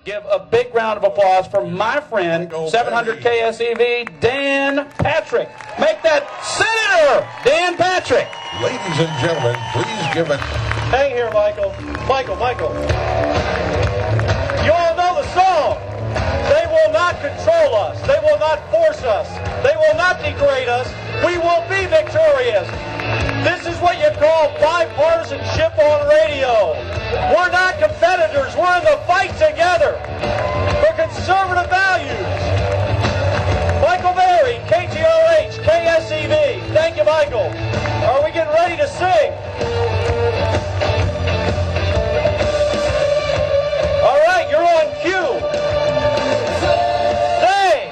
Give a big round of applause for my friend, 700 KSEV, Dan Patrick. Make that Senator Dan Patrick. Ladies and gentlemen, please give it. Hang here, Michael. Michael. You all know the song. They will not control us. They will not force us. They will not degrade us. We will be victorious. This is what you call bipartisanship on radio. We're not competitors. We're in the fight together for conservative values. Michael Berry, KTRH, KSEV. Thank you, Michael. Are we getting ready to sing? All right, you're on cue. They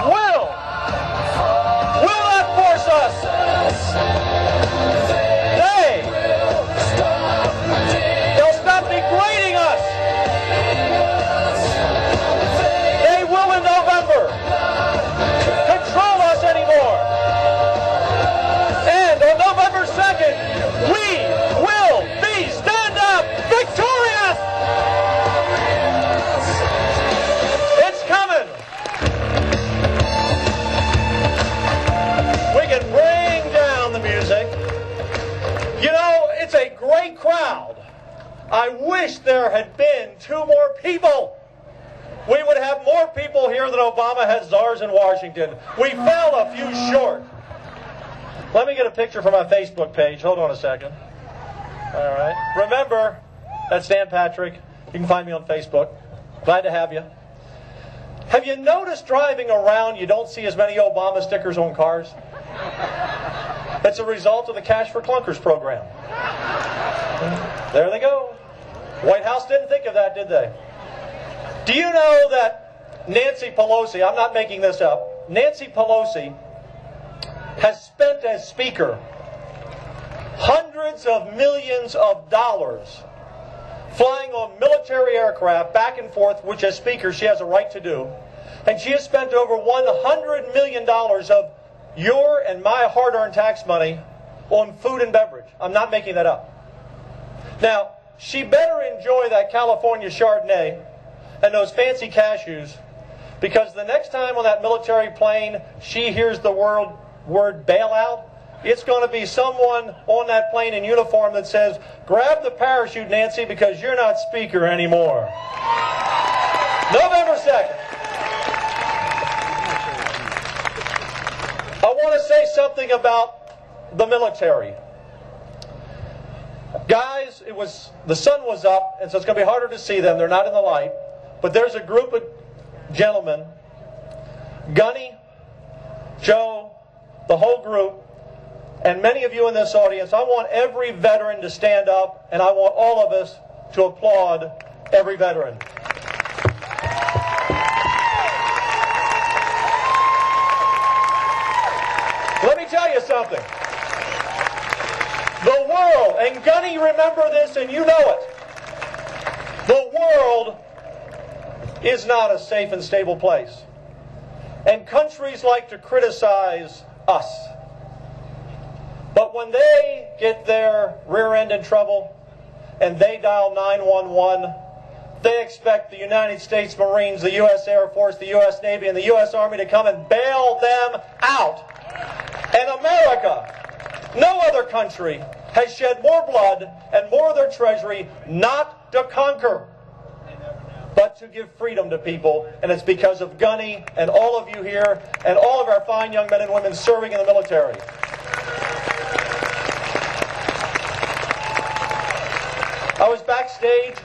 will not force us. They'll stop degrading us. They will in November control us anymore. And on November 2nd, we will be stand up victorious. It's coming. We can bring down the music. You know, it's a great crowd. I wish there had been 2 more people. We would have more people here than Obama has czars in Washington. We fell a few short. Let me get a picture from my Facebook page. Hold on a second. All right. Remember, that's Dan Patrick. You can find me on Facebook. Glad to have you. Have you noticed driving around you don't see as many Obama stickers on cars? That's a result of the Cash for Clunkers program. There they go. White House didn't think of that, did they? Do you know that Nancy Pelosi, I'm not making this up, Nancy Pelosi has spent as Speaker hundreds of millions of dollars flying on military aircraft back and forth, which as Speaker she has a right to do. And she has spent over $100 million of your and my hard-earned tax money on food and beverage. I'm not making that up. Now, she better enjoy that California Chardonnay and those fancy cashews, because the next time on that military plane she hears the word bailout, it's going to be someone on that plane in uniform that says, grab the parachute, Nancy, because you're not Speaker anymore. November 2nd. I want to say something about the military. Guys, the sun was up, and so it's going to be harder to see them. They're not in the light. But there's a group of gentlemen, Gunny, Joe, the whole group, and many of you in this audience. I want every veteran to stand up, and I want all of us to applaud every veteran. Let me tell you something. The world, and Gunny, remember this and you know it, the world is not a safe and stable place. And countries like to criticize us. But when they get their rear end in trouble and they dial 911, they expect the United States Marines, the U.S. Air Force, the U.S. Navy, and the U.S. Army to come and bail them out. And America, no other country, has shed more blood and more of their treasury not to conquer, but to give freedom to people. And it's because of Gunny and all of you here and all of our fine young men and women serving in the military. I was backstage,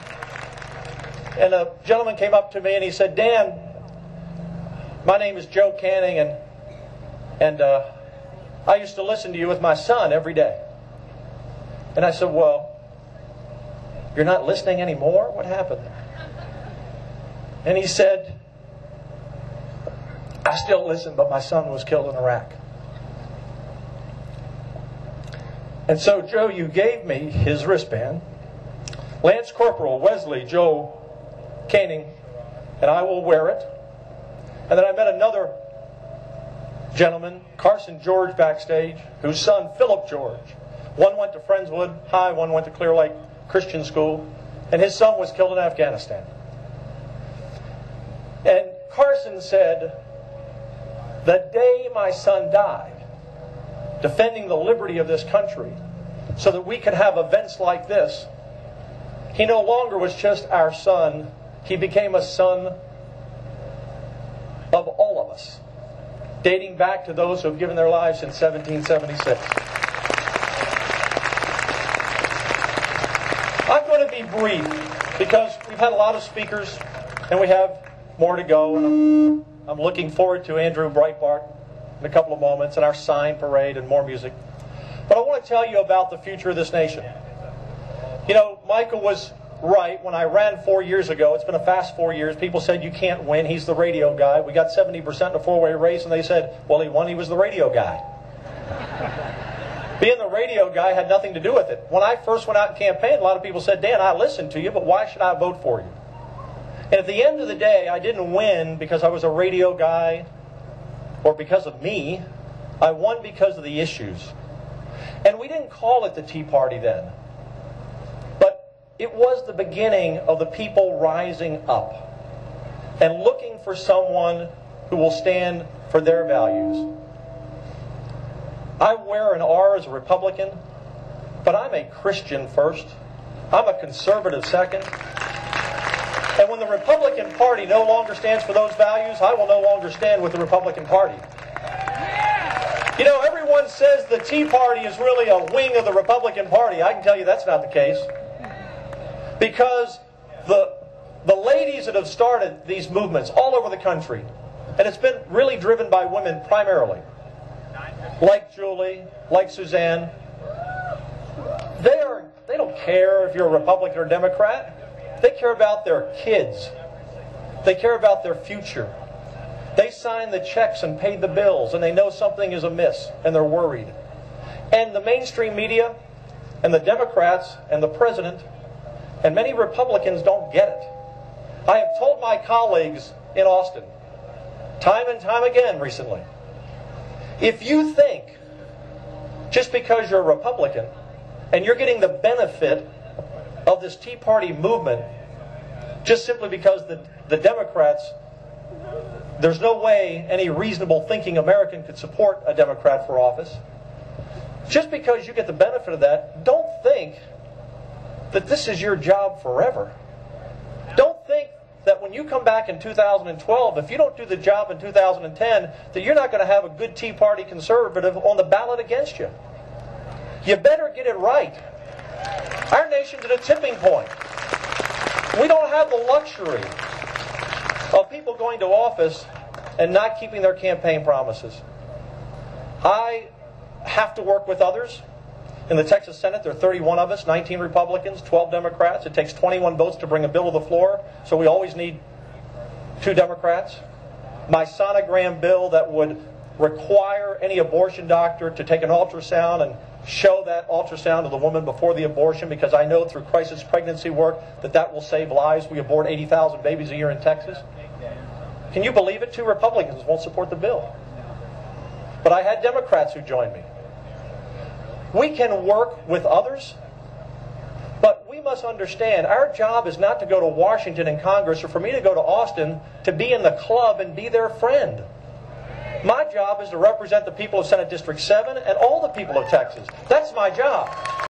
and a gentleman came up to me and he said, Dan, my name is Joe Canning, and I used to listen to you with my son every day. And I said, well, you're not listening anymore? What happened? And he said, I still listen, but my son was killed in Iraq. And so, Joe, you gave me his wristband. Lance Corporal Wesley Joe Canning, and I will wear it. And then I met another gentleman, Carson George, backstage, whose son, Philip George. One went to Friendswood High, one went to Clear Lake Christian School, and his son was killed in Afghanistan. And Carson said, "The day my son died, defending the liberty of this country, so that we could have events like this, he no longer was just our son. He became a son of all of us, dating back to those who have given their lives since 1776. I'm going to be brief because we've had a lot of speakers and we have more to go. And I'm looking forward to Andrew Breitbart in a couple of moments and our sign parade and more music. But I want to tell you about the future of this nation. You know, Michael was right. When I ran 4 years ago, it's been a fast 4 years, people said, you can't win. He's the radio guy. We got 70% in a four-way race, and they said, well, he won. He was the radio guy. Being the radio guy had nothing to do with it. When I first went out and campaigned, a lot of people said, Dan, I listened to you, but why should I vote for you? And at the end of the day, I didn't win because I was a radio guy or because of me. I won because of the issues. And we didn't call it the Tea Party then. It was the beginning of the people rising up and looking for someone who will stand for their values. I wear an R as a Republican, but I'm a Christian first. I'm a conservative second. And when the Republican Party no longer stands for those values, I will no longer stand with the Republican Party. You know, everyone says the Tea Party is really a wing of the Republican Party. I can tell you that's not the case. Because the ladies that have started these movements all over the country, and it's been really driven by women primarily, like Julie, like Suzanne, they don't care if you're a Republican or Democrat. They care about their kids. They care about their future. They signed the checks and paid the bills, and they know something is amiss, and they're worried. And the mainstream media, and the Democrats, and the president, and many Republicans don't get it. I have told my colleagues in Austin, time and time again recently, if you think, just because you're a Republican, and you're getting the benefit of this Tea Party movement, just simply because the Democrats, there's no way any reasonable thinking American could support a Democrat for office, just because you get the benefit of that, don't think that this is your job forever. Don't think that when you come back in 2012, if you don't do the job in 2010, that you're not going to have a good Tea Party conservative on the ballot against you. You better get it right. Our nation's at a tipping point. We don't have the luxury of people going to office and not keeping their campaign promises. I have to work with others. In the Texas Senate, there are 31 of us, 19 Republicans, 12 Democrats. It takes 21 votes to bring a bill to the floor, so we always need 2 Democrats. My sonogram bill that would require any abortion doctor to take an ultrasound and show that ultrasound to the woman before the abortion, because I know through crisis pregnancy work that will save lives. We abort 80,000 babies a year in Texas. Can you believe it? 2 Republicans won't support the bill. But I had Democrats who joined me. We can work with others, but we must understand our job is not to go to Washington and Congress, or for me to go to Austin to be in the club and be their friend. My job is to represent the people of Senate District 7 and all the people of Texas. That's my job.